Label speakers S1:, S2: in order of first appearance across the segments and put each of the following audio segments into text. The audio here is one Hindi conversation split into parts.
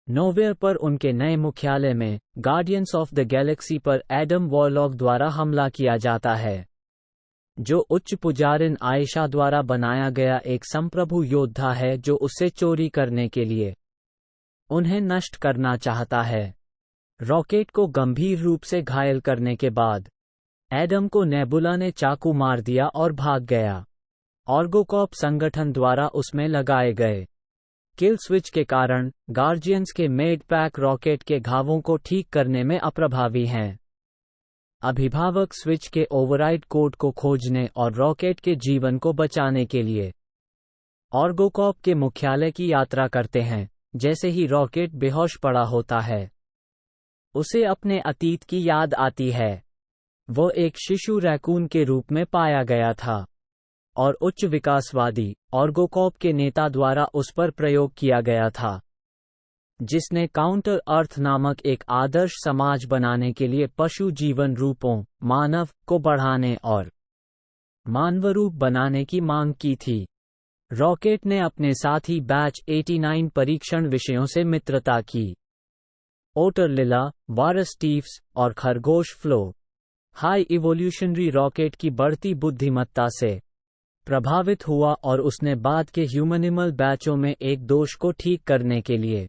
S1: नोवेयर पर उनके नए मुख्यालय में गार्डियंस ऑफ द गैलेक्सी पर एडम वॉरलॉक द्वारा हमला किया जाता है, जो उच्च पुजारिन आयशा द्वारा बनाया गया एक संप्रभु योद्धा है जो उससे चोरी करने के लिए उन्हें नष्ट करना चाहता है। रॉकेट को गंभीर रूप से घायल करने के बाद एडम को नेबुला ने चाकू मार दिया और भाग गया। ऑर्गोकॉप संगठन द्वारा उसमें लगाए गए किल स्विच के कारण गार्जियंस के मेड पैक रॉकेट के घावों को ठीक करने में अप्रभावी हैं। अभिभावक स्विच के ओवरराइड कोड को खोजने और रॉकेट के जीवन को बचाने के लिए ऑर्गोकॉप के मुख्यालय की यात्रा करते हैं। जैसे ही रॉकेट बेहोश पड़ा होता है, उसे अपने अतीत की याद आती है। वो एक शिशु रैकून के रूप में पाया गया था और उच्च विकासवादी ऑर्गोकॉप के नेता द्वारा उस पर प्रयोग किया गया था, जिसने काउंटर अर्थ नामक एक आदर्श समाज बनाने के लिए पशु जीवन रूपों मानव को बढ़ाने और मानवरूप बनाने की मांग की थी। रॉकेट ने अपने साथी बैच 89 परीक्षण विषयों से मित्रता की। ओटर लिला, वारस टीफ्स और खरगोश फ्लो हाई इवोल्यूशनरी रॉकेट की बढ़ती बुद्धिमत्ता से प्रभावित हुआ और उसने बाद के ह्यूमनिमल बैचों में एक दोष को ठीक करने के लिए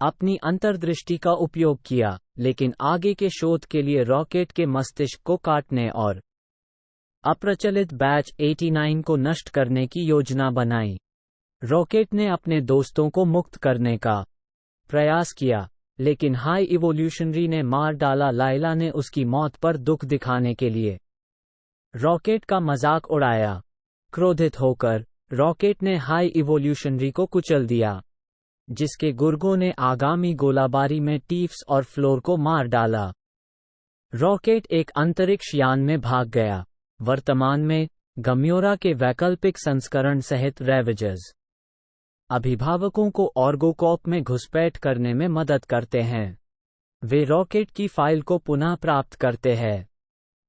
S1: अपनी अंतर्दृष्टि का उपयोग किया, लेकिन आगे के शोध के लिए रॉकेट के मस्तिष्क को काटने और अप्रचलित बैच 89 को नष्ट करने की योजना बनाई। रॉकेट ने अपने दोस्तों को मुक्त करने का प्रयास किया, लेकिन हाई इवोल्यूशनरी ने मार डाला। लाइला ने उसकी मौत पर दुख दिखाने के लिए रॉकेट का मजाक उड़ाया। क्रोधित होकर रॉकेट ने हाई इवोल्यूशनरी को कुचल दिया, जिसके गुर्गों ने आगामी गोलाबारी में टीफ्स और फ्लोर को मार डाला। रॉकेट एक अंतरिक्ष यान में भाग गया। वर्तमान में गम्योरा के वैकल्पिक संस्करण सहित रेवेजर्स अभिभावकों को ऑर्गोकॉप में घुसपैठ करने में मदद करते हैं। वे रॉकेट की फाइल को पुनः प्राप्त करते हैं,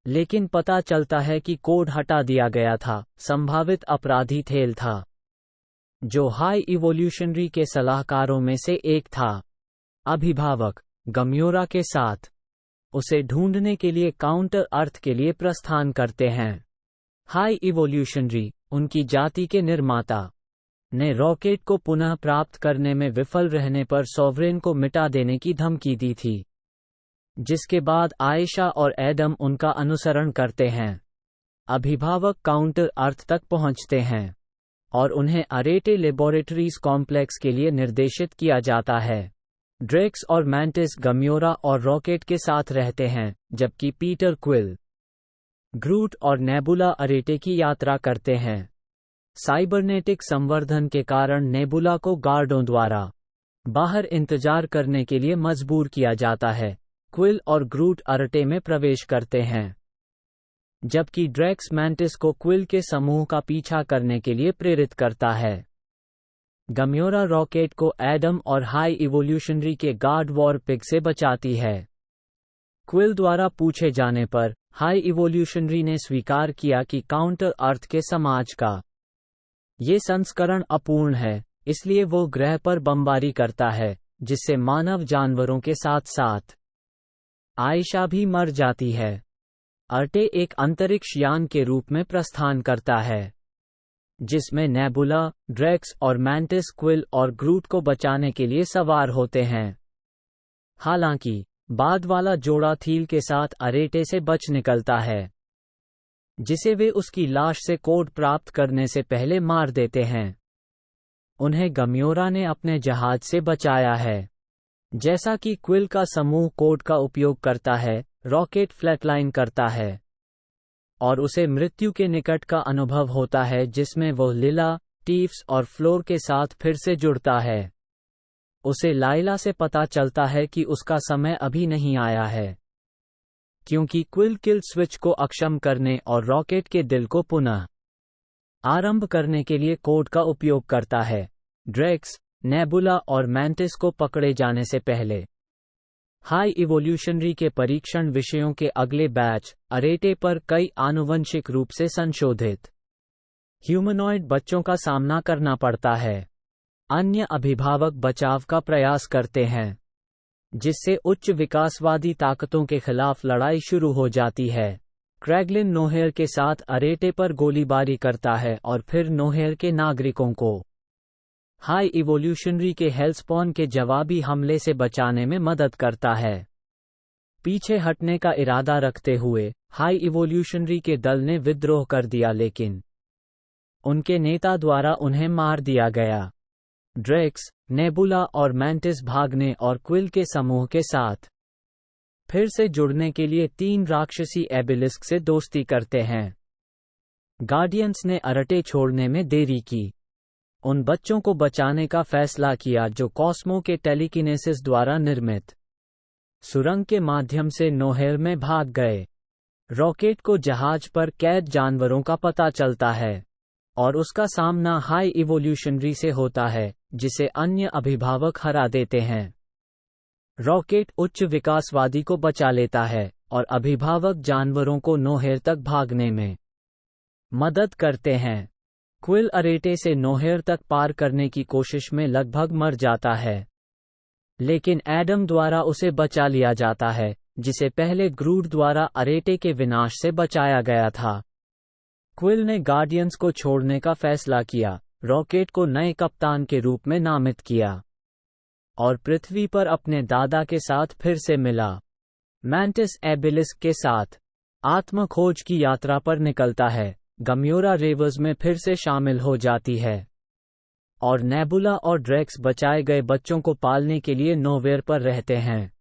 S1: लेकिन पता चलता है कि कोड हटा दिया गया था। संभावित अपराधी थेल था, जो हाई इवोल्यूशनरी के सलाहकारों में से एक था। अभिभावक गम्योरा के साथ उसे ढूंढने के लिए काउंटर अर्थ के लिए प्रस्थान करते हैं। हाई इवोल्यूशनरी, उनकी जाति के निर्माता, ने रॉकेट को पुनः प्राप्त करने में विफल रहने पर सॉवरेन को मिटा देने की धमकी दी थी, जिसके बाद आयशा और एडम उनका अनुसरण करते हैं। अभिभावक काउंटर अर्थ तक पहुंचते हैं और उन्हें अरेटे लेबोरेटरीज कॉम्प्लेक्स के लिए निर्देशित किया जाता है। ड्रेक्स और मैंटिस गम्योरा और रॉकेट के साथ रहते हैं, जबकि पीटर क्विल, ग्रूट और नेबुला अरेटे की यात्रा करते हैं। साइबरनेटिक संवर्धन के कारण नेबुला को गार्डों द्वारा बाहर इंतजार करने के लिए मजबूर किया जाता है। क्विल और ग्रूट अरेटे में प्रवेश करते हैं, जबकि ड्रेक्स मैंटिस को क्विल के समूह का पीछा करने के लिए प्रेरित करता है। गम्योरा रॉकेट को एडम और हाई इवोल्यूशनरी के गार्ड वॉर पिग से बचाती है। क्विल द्वारा पूछे जाने पर हाई इवोल्यूशनरी ने स्वीकार किया कि काउंटर अर्थ के समाज का ये संस्करण अपूर्ण है, इसलिए वो ग्रह पर बमबारी करता है, जिससे मानव जानवरों के साथ साथ आयशा भी मर जाती है। अर्टे एक अंतरिक्ष यान के रूप में प्रस्थान करता है, जिसमें नेबुला, ड्रेक्स और मैंटिस क्विल और ग्रूट को बचाने के लिए सवार होते हैं। हालांकि बाद वाला जोड़ा थील के साथ अरेटे से बच निकलता है, जिसे वे उसकी लाश से कोड प्राप्त करने से पहले मार देते हैं। उन्हें गम्योरा ने अपने जहाज से बचाया है। जैसा कि क्विल का समूह कोड का उपयोग करता है, रॉकेट फ्लैटलाइन करता है और उसे मृत्यु के निकट का अनुभव होता है, जिसमें वो लिला, टीफ्स और फ्लोर के साथ फिर से जुड़ता है। उसे लाइला से पता चलता है कि उसका समय अभी नहीं आया है, क्योंकि क्विल किल स्विच को अक्षम करने और रॉकेट के दिल को पुनः आरंभ करने के लिए कोड का उपयोग करता है। ड्रेक्स, नेबुला और मैंटिस को पकड़े जाने से पहले हाई इवोल्यूशनरी के परीक्षण विषयों के अगले बैच अरेटे पर कई आनुवंशिक रूप से संशोधित ह्यूमनॉइड बच्चों का सामना करना पड़ता है। अन्य अभिभावक बचाव का प्रयास करते हैं, जिससे उच्च विकासवादी ताकतों के खिलाफ लड़ाई शुरू हो जाती है। क्रैगलिन नोहेयर के साथ अरेटे पर गोलीबारी करता है और फिर नोहेयर के नागरिकों को हाई इवोल्यूशनरी के हेल्सपॉन के जवाबी हमले से बचाने में मदद करता है। पीछे हटने का इरादा रखते हुए हाई इवोल्यूशनरी के दल ने विद्रोह कर दिया, लेकिन उनके नेता द्वारा उन्हें मार दिया गया। ड्रेक्स, नेबुला और मैंटिस भागने और क्विल के समूह के साथ फिर से जुड़ने के लिए 3 राक्षसी एबिलिस्क से दोस्ती करते हैं। गार्डियंस ने अरटे छोड़ने में देरी की, उन बच्चों को बचाने का फैसला किया जो कॉस्मो के टेलीकिनेसिस द्वारा निर्मित सुरंग के माध्यम से नोहेयर में भाग गए। रॉकेट को जहाज पर कैद जानवरों का पता चलता है और उसका सामना हाई इवोल्यूशनरी से होता है, जिसे अन्य अभिभावक हरा देते हैं। रॉकेट उच्च विकासवादी को बचा लेता है और अभिभावक जानवरों को नोहेयर तक भागने में मदद करते हैं। क्विल अरेटे से नोहेयर तक पार करने की कोशिश में लगभग मर जाता है, लेकिन एडम द्वारा उसे बचा लिया जाता है, जिसे पहले ग्रूड द्वारा अरेटे के विनाश से बचाया गया था। क्विल ने गार्डियंस को छोड़ने का फैसला किया, रॉकेट को नए कप्तान के रूप में नामित किया और पृथ्वी पर अपने दादा के साथ फिर से मिला। मैंटिस एबिलिस्क के साथ आत्म खोज की यात्रा पर निकलता है, गम्योरा रेवर्स में फिर से शामिल हो जाती है और नेबुला और ड्रेक्स बचाए गए बच्चों को पालने के लिए नोवेयर पर रहते हैं।